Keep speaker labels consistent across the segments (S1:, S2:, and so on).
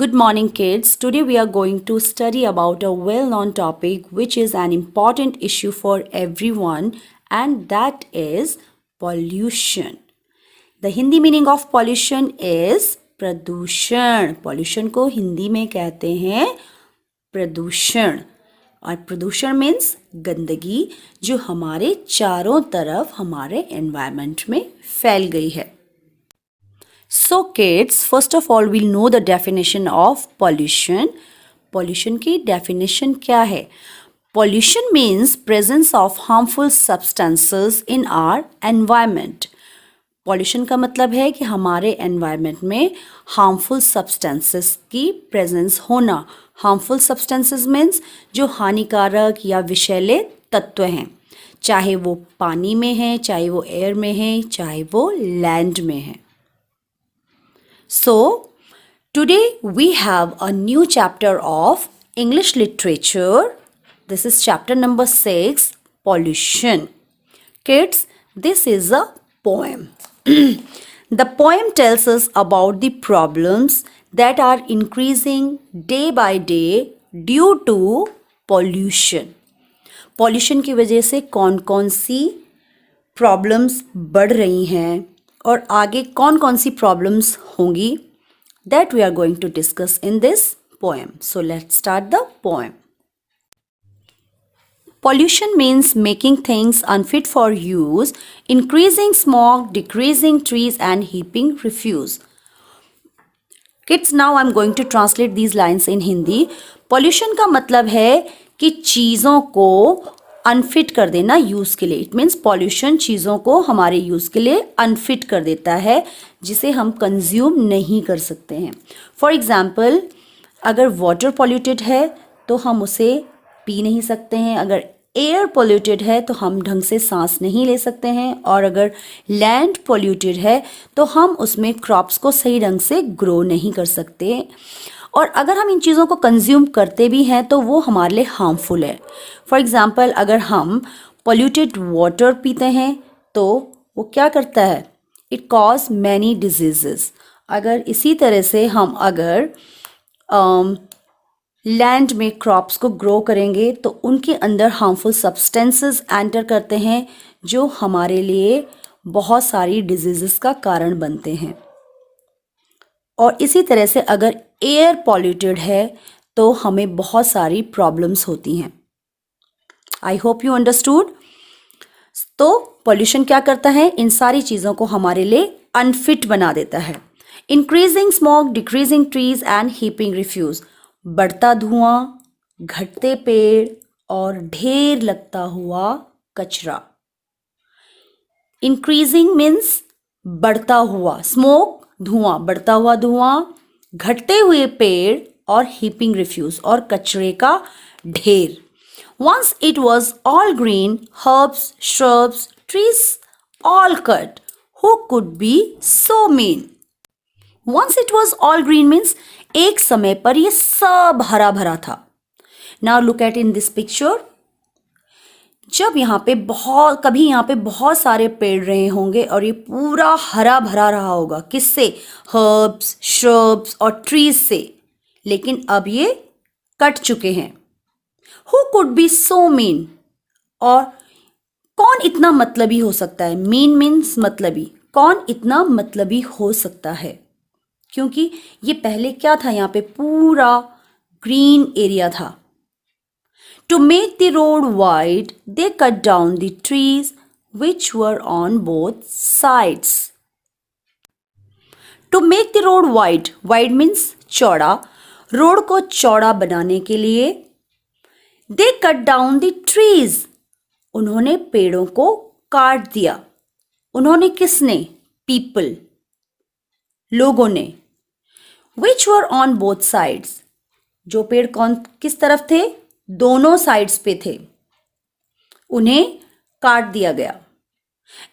S1: Good morning, kids. Today we are going to study about a well-known topic which is an important issue for everyone, and that is pollution. The Hindi meaning of pollution is प्रदूषण. Pollution को हिंदी में कहते हैं प्रदूषण. और प्रदूषण means गंदगी जो हमारे चारों तरफ हमारे एनवायरनमेंट में फैल गई है. So kids, first of all we'll know the definition of pollution. Pollution की definition क्या है? Pollution means presence of harmful substances in our environment. Pollution का मतलब है कि हमारे environment में harmful substances की presence होना. Harmful substances means जो हानिकारक या विषैले तत्व हैं, चाहे वो पानी में हैं, चाहे वो एयर में हैं, चाहे वो लैंड में हैं. So, today we have a new chapter of English literature. This is chapter number 6, pollution. Kids, this is a poem. The poem tells us about the problems that are increasing day by day due to pollution. Pollution की वजह से कौन कौन सी problems बढ़ रही हैं और आगे कौन कौन सी प्रॉब्लम्स होंगी, that we are going to discuss in this poem. So let's start the poem. Pollution means making things unfit for use, increasing smog, decreasing trees and heaping refuse. Kids, now I'm going to translate these lines in Hindi. Pollution का मतलब है कि चीज़ों को unfit कर देना use के लिए. इट मीन्स पॉल्यूशन चीज़ों को हमारे यूज़ के लिए अनफिट कर देता है, जिसे हम कंज्यूम नहीं कर सकते हैं. फॉर एग्ज़ाम्पल, अगर वाटर पॉल्यूटेड है तो हम उसे पी नहीं सकते हैं. अगर एयर पॉल्यूटेड है तो हम ढंग से सांस नहीं ले सकते हैं. और अगर लैंड पॉल्यूटेड है तो हम उसमें क्रॉप्स को सही ढंग से ग्रो नहीं कर सकते. और अगर हम इन चीज़ों को कंज्यूम करते भी हैं तो वो हमारे लिए हार्मफुल है. फॉर एग्ज़ाम्पल, अगर हम पॉल्यूटेड वाटर पीते हैं तो वो क्या करता है? It cause many diseases. अगर इसी तरह से हम अगर लैंड में क्रॉप्स को ग्रो करेंगे तो उनके अंदर हार्मफुल सब्सटेंसेस एंटर करते हैं जो हमारे लिए बहुत सारी डिजीज़ेस का कारण बनते हैं. और इसी तरह से अगर एयर पॉल्यूटेड है तो हमें बहुत सारी प्रॉब्लम्स होती हैं. I hope you understood. तो पॉल्यूशन क्या करता है? इन सारी चीज़ों को हमारे लिए अनफिट बना देता है. Increasing smoke, decreasing trees and heaping refuse. बढ़ता धुआं, घटते पेड़ और ढेर लगता हुआ कचरा. इंक्रीजिंग मीन्स बढ़ता हुआ, स्मोक धुआं, बढ़ता हुआ धुआं, घटते हुए पेड़ और हीपिंग रिफ्यूज और कचरे का ढेर. Once it was all green, herbs, shrubs, trees all cut. Who could be so mean? Once it was all green means एक समय पर ये सब हरा भरा था. Now look at in this picture. जब कभी यहाँ पे बहुत सारे पेड़ रहे होंगे और ये पूरा हरा भरा रहा होगा. किससे? हर्ब्स, श्रब्स और ट्रीज से. लेकिन अब ये कट चुके हैं. Who could be so mean? और कौन इतना मतलबी हो सकता है? Mean means मतलबी. कौन इतना मतलबी हो सकता है? क्योंकि ये पहले क्या था? यहाँ पे पूरा ग्रीन एरिया था. To make the road wide, they cut down the trees which were on both sides. To make the road wide, wide means चौड़ा. रोड को चौड़ा बनाने के लिए they cut down the trees. उन्होंने पेड़ों को काट दिया. उन्होंने किसने? People, लोगों ने. Which were on both sides. जो पेड़ किस तरफ थे? दोनों साइड्स पे थे. उन्हें काट दिया गया.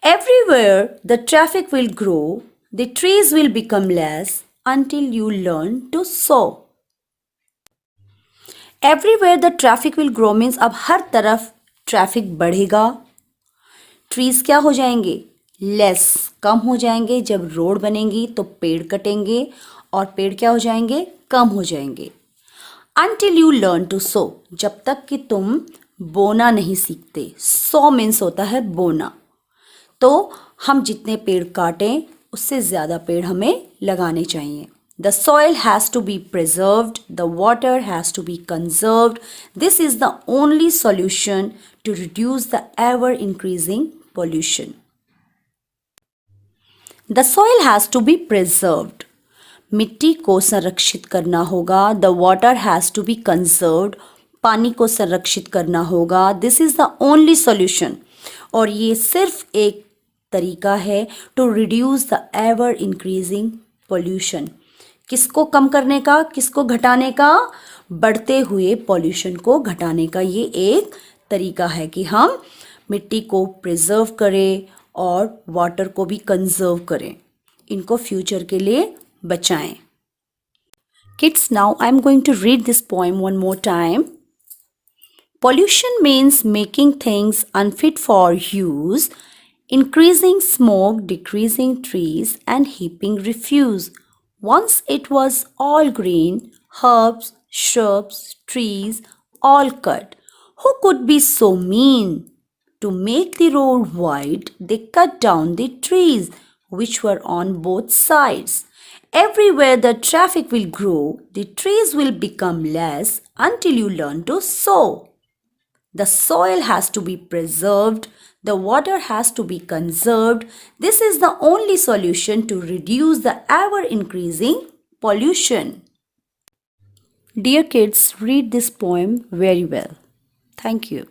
S1: Everywhere the traffic will grow, the trees will become less until you learn to sow. Everywhere the traffic will grow means अब हर तरफ ट्रैफिक बढ़ेगा. ट्रीज क्या हो जाएंगे? लेस, कम हो जाएंगे. जब रोड बनेंगी तो पेड़ कटेंगे और पेड़ क्या हो जाएंगे? कम हो जाएंगे। Until you learn to sow, जब तक कि तुम बोना नहीं सीखते। सो मीन्स होता है बोना। तो हम जितने पेड़ काटें उससे ज़्यादा पेड़ हमें लगाने चाहिए। The soil has to be preserved, the water has to be conserved. This is the only solution to reduce the ever increasing pollution. The soil has to be preserved. मिट्टी को संरक्षित करना होगा। The water has to be conserved. पानी को संरक्षित करना होगा। This is the only solution. और ये सिर्फ एक तरीका है to reduce the ever increasing pollution. किसको कम करने का, किसको घटाने का? बढ़ते हुए पॉल्यूशन को घटाने का ये एक तरीका है कि हम मिट्टी को प्रिजर्व करें और वाटर को भी कंजर्व करें, इनको फ्यूचर के लिए बचाएं। Kids, now I'm going to read this poem one more time. Pollution means making things unfit for use, increasing smoke, decreasing trees, and heaping refuse. Once it was all green, herbs, shrubs, trees, all cut. Who could be so mean? To make the road wide, they cut down the trees which were on both sides. Everywhere the traffic will grow, the trees will become less until you learn to sow. The soil has to be preserved. The water has to be conserved. This is the only solution to reduce the ever increasing pollution. Dear kids, read this poem very well. Thank you.